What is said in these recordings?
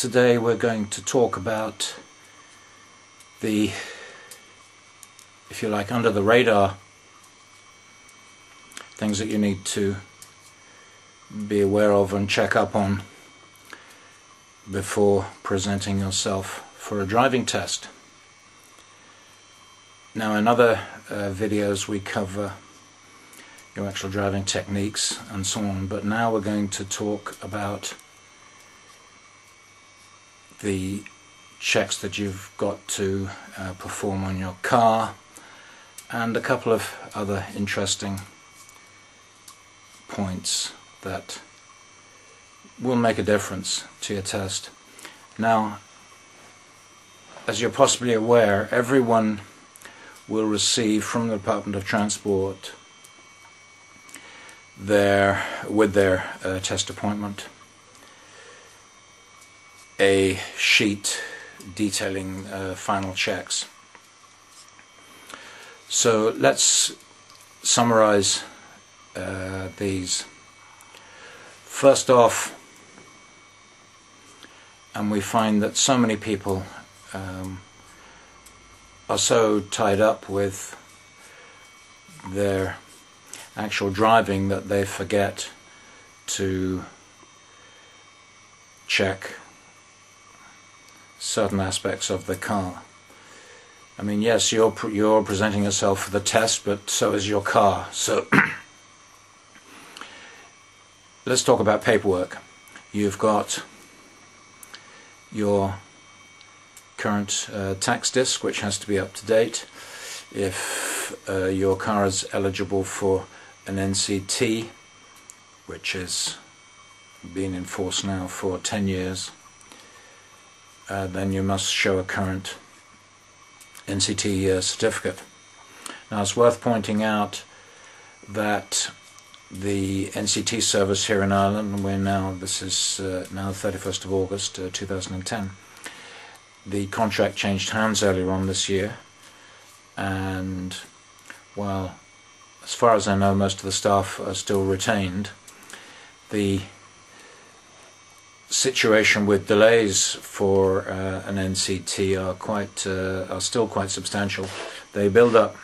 Today we're going to talk about the, if you like, under the radar things that you need to be aware of and check up on before presenting yourself for a driving test. Now, in other videos we cover your actual driving techniques and so on, but now we're going to talk about the checks that you've got to perform on your car and a couple of other interesting points that will make a difference to your test. Now, as you're possibly aware, everyone will receive from the Department of Transport with their test appointment a sheet detailing final checks. So let's summarize these. First off, and we find that so many people are so tied up with their actual driving that they forget to check certain aspects of the car. I mean, yes, you're presenting yourself for the test, but so is your car. So let's talk about paperwork. You've got your current tax disc, which has to be up to date. If your car is eligible for an NCT, which has been in force now for 10 years, then you must show a current NCT certificate. Now, it's worth pointing out that the NCT service here in Ireland, this is now 31st of August 2010, the contract changed hands earlier on this year, and while as far as I know most of the staff are still retained, the situation with delays for an NCT are still quite substantial. They build up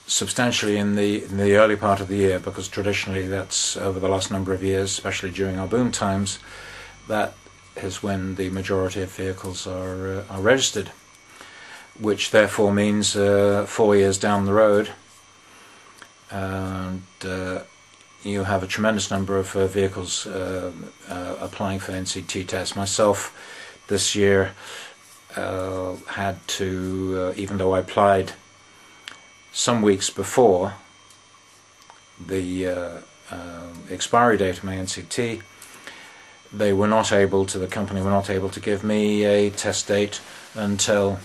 substantially in the early part of the year, because traditionally that's over the last number of years, especially during our boom times, that is when the majority of vehicles are registered, which therefore means 4 years down the road, and you have a tremendous number of vehicles applying for NCT tests. Myself this year had to, even though I applied some weeks before the expiry date of my NCT, the company were not able to give me a test date until,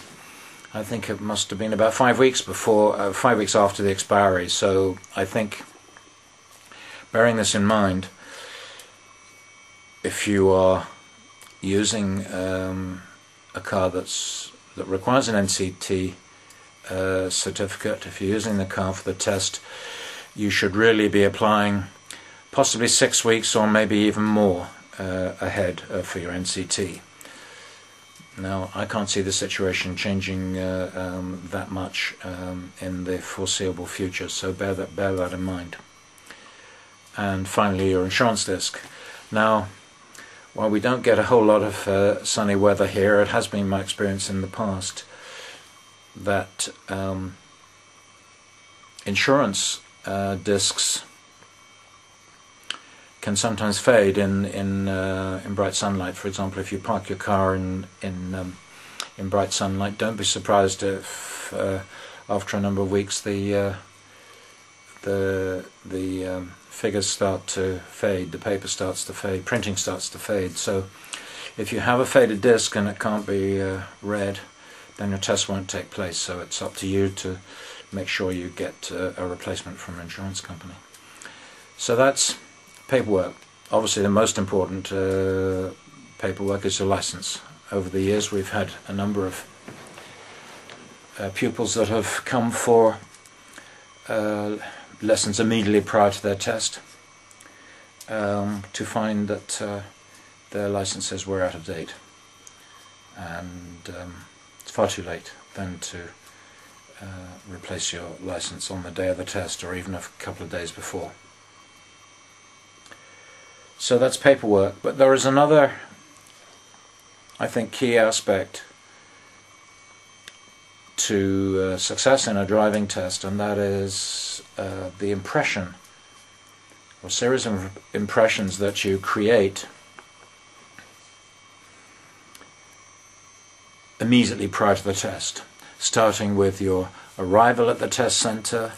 I think it must have been about 5 weeks after the expiry. So I think, bearing this in mind, if you are using a car that requires an NCT certificate, if you're using the car for the test, you should really be applying possibly 6 weeks or maybe even more ahead for your NCT. Now, I can't see the situation changing that much in the foreseeable future, so bear that in mind. And finally, your insurance disc. Now, while we don't get a whole lot of sunny weather here, it has been my experience in the past that insurance discs can sometimes fade in bright sunlight. For example, if you park your car in bright sunlight, don't be surprised if after a number of weeks the figures start to fade, the paper starts to fade, printing starts to fade. So if you have a faded disc and it can't be read, then your test won't take place. So it's up to you to make sure you get a replacement from an insurance company. So that's paperwork. Obviously the most important paperwork is your license. Over the years we've had a number of pupils that have come for lessons immediately prior to their test to find that their license says we're out of date, and it's far too late then to replace your license on the day of the test, or even a couple of days before. So that's paperwork. But there is another, I think, key aspect to success in a driving test, and that is the impression, or series of impressions that you create immediately prior to the test, starting with your arrival at the test center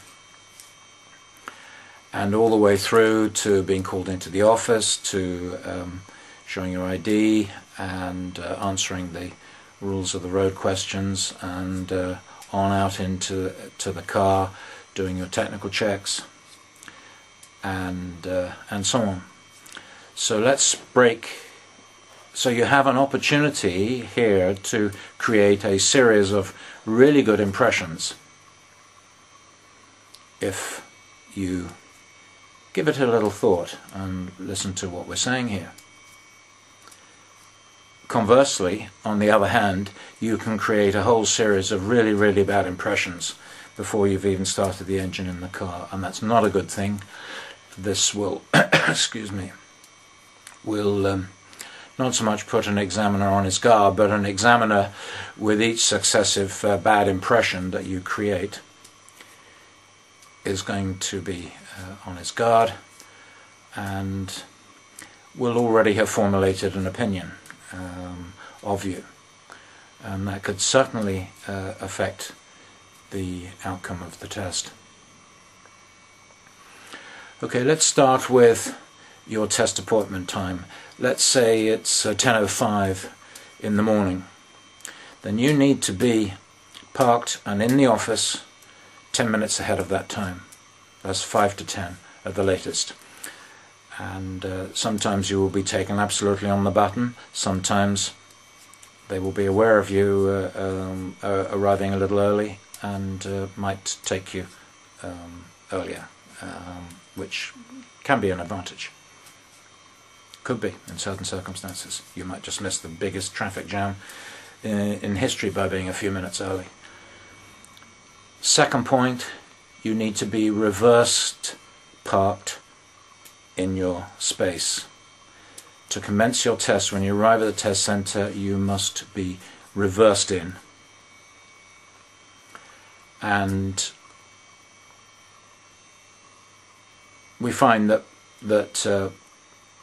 and all the way through to being called into the office, to showing your ID and answering the rules of the road questions, and on out into the car, doing your technical checks, and so on. So let's break. So you have an opportunity here to create a series of really good impressions if you give it a little thought and listen to what we're saying here. Conversely, on the other hand, you can create a whole series of really, really bad impressions before you've even started the engine in the car, and that's not a good thing. This will, excuse me, will not so much put an examiner on his guard, but an examiner, with each successive bad impression that you create, is going to be on his guard and will already have formulated an opinion of you, and that could certainly affect the outcome of the test. Okay, let's start with your test appointment time. Let's say it's 10:05 in the morning. Then you need to be parked and in the office 10 minutes ahead of that time. That's 5 to 10 at the latest. And sometimes you will be taken absolutely on the button. Sometimes they will be aware of you arriving a little early and might take you earlier, which can be an advantage. Could be in certain circumstances. You might just miss the biggest traffic jam in history by being a few minutes early. Second point, you need to be reversed parked in your space. To commence your test, when you arrive at the test center, you must be reversed in. And we find that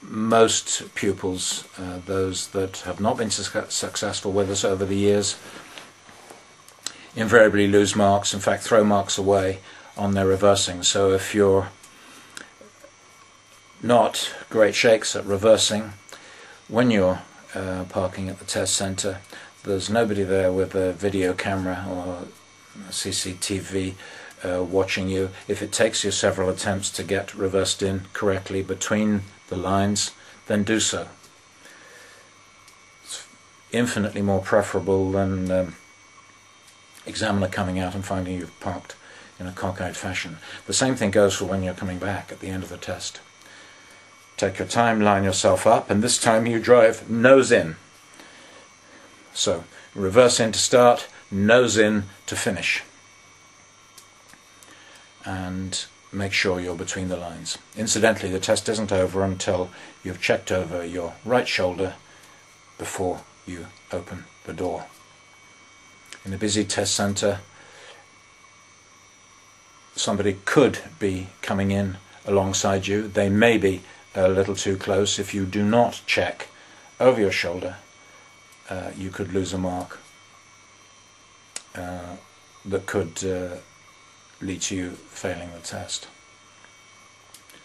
most pupils, those that have not been successful with us over the years, invariably lose marks, in fact throw marks away on their reversing. So if you're not great shakes at reversing, when you're parking at the test center, there's nobody there with a video camera or a CCTV watching you. If it takes you several attempts to get reversed in correctly between the lines, then do so. It's infinitely more preferable than examiner coming out and finding you've parked in a cockeyed fashion. The same thing goes for when you're coming back at the end of the test. Take your time, line yourself up, and this time you drive nose in. So, reverse in to start, nose in to finish. And make sure you're between the lines. Incidentally, the test isn't over until you've checked over your right shoulder before you open the door. In a busy test center, somebody could be coming in alongside you. They may be a little too close. If you do not check over your shoulder, you could lose a mark that could lead to you failing the test.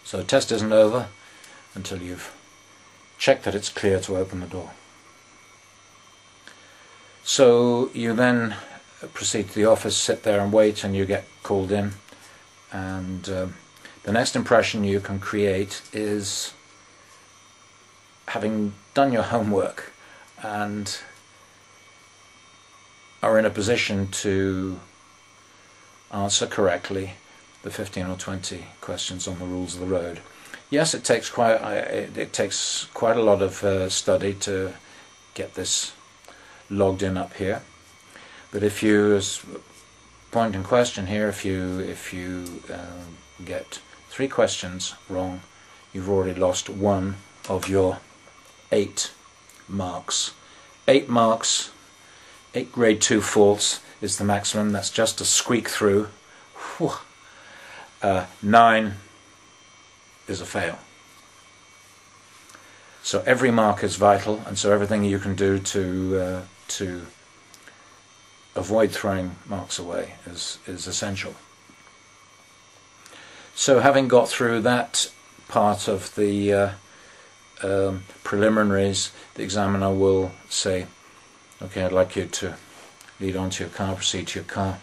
So the test isn't over until you've checked that it's clear to open the door. So you then proceed to the office, sit there and wait, and you get called in. And the next impression you can create is having done your homework and are in a position to answer correctly the 15 or 20 questions on the rules of the road. Yes, it takes quite a lot of study to get this logged in up here. But if you, as point in question here, if you get 3 questions wrong, you've already lost 1 of your 8 marks. 8 marks, 8 grade 2 faults is the maximum. That's just a squeak through. 9 is a fail. So every mark is vital, and so everything you can do to avoid throwing marks away is essential. So having got through that part of the preliminaries, the examiner will say, okay, I'd like you to lead on to your car, proceed to your car.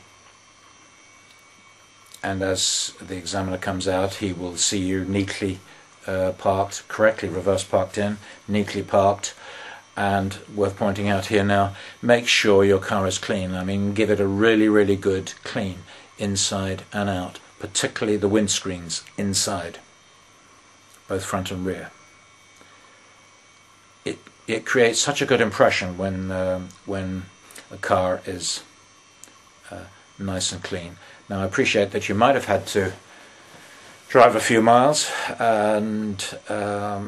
And as the examiner comes out, he will see you neatly parked, correctly reverse parked in, neatly parked. And worth pointing out here now, make sure your car is clean. I mean, give it a really, really good clean inside and out, particularly the windscreens inside, both front and rear. It creates such a good impression when a car is nice and clean. Now, I appreciate that you might have had to drive a few miles, and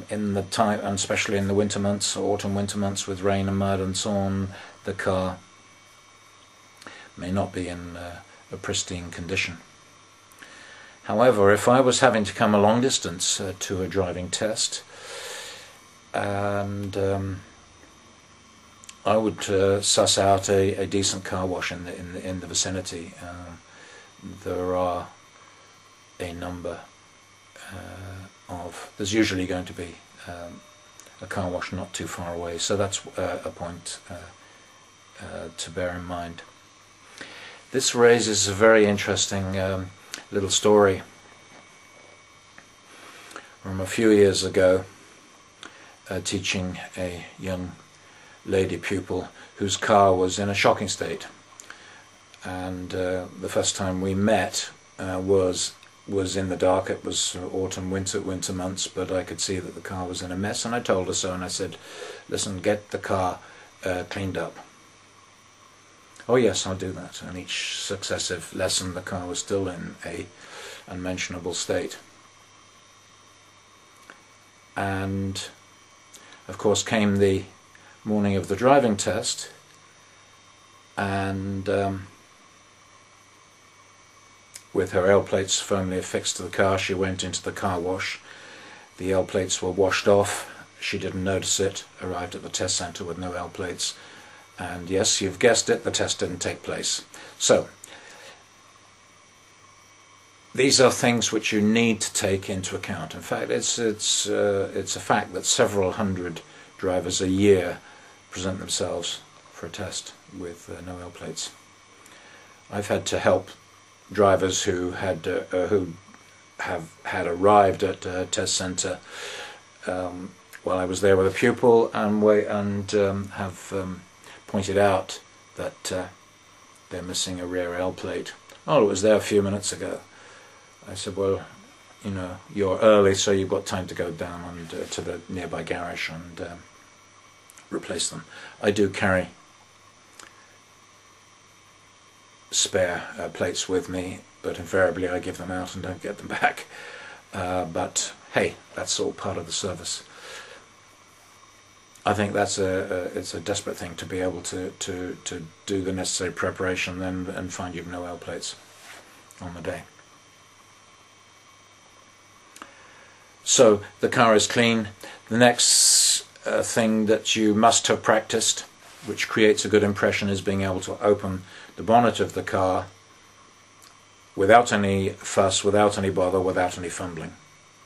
in the time, and especially in the winter months, autumn winter months with rain and mud and so on, the car may not be in a pristine condition. However, if I was having to come a long distance to a driving test, and I would suss out a decent car wash in the vicinity. There are a number there's usually going to be a car wash not too far away, so that's a point to bear in mind. This raises a very interesting little story from a few years ago, teaching a young lady pupil whose car was in a shocking state, and the first time we met was in the dark. It was autumn, winter months, but I could see that the car was in a mess, and I told her so, and I said, listen, get the car cleaned up. Oh yes, I'll do that. And each successive lesson the car was still in a unmentionable state. And of course came the morning of the driving test, and with her L plates firmly affixed to the car, she went into the car wash. The L plates were washed off. She didn't notice it, arrived at the test centre with no L plates, and yes, you've guessed it, the test didn't take place. So these are things which you need to take into account. In fact, it's a fact that several hundred drivers a year present themselves for a test with no L plates. I've had to help drivers who have arrived at a test centre while I was there with a pupil, and have pointed out that they're missing a rear L plate. Oh, it was there a few minutes ago. I said, well, you know, you're early, so you've got time to go down and to the nearby garage and replace them. I do carry spare plates with me, but invariably I give them out and don't get them back. But hey, that's all part of the service. I think that's it's a desperate thing to be able to do the necessary preparation and find you've no L plates on the day. So the car is clean. The next thing that you must have practiced, which creates a good impression, is being able to open the bonnet of the car without any fuss, without any bother, without any fumbling.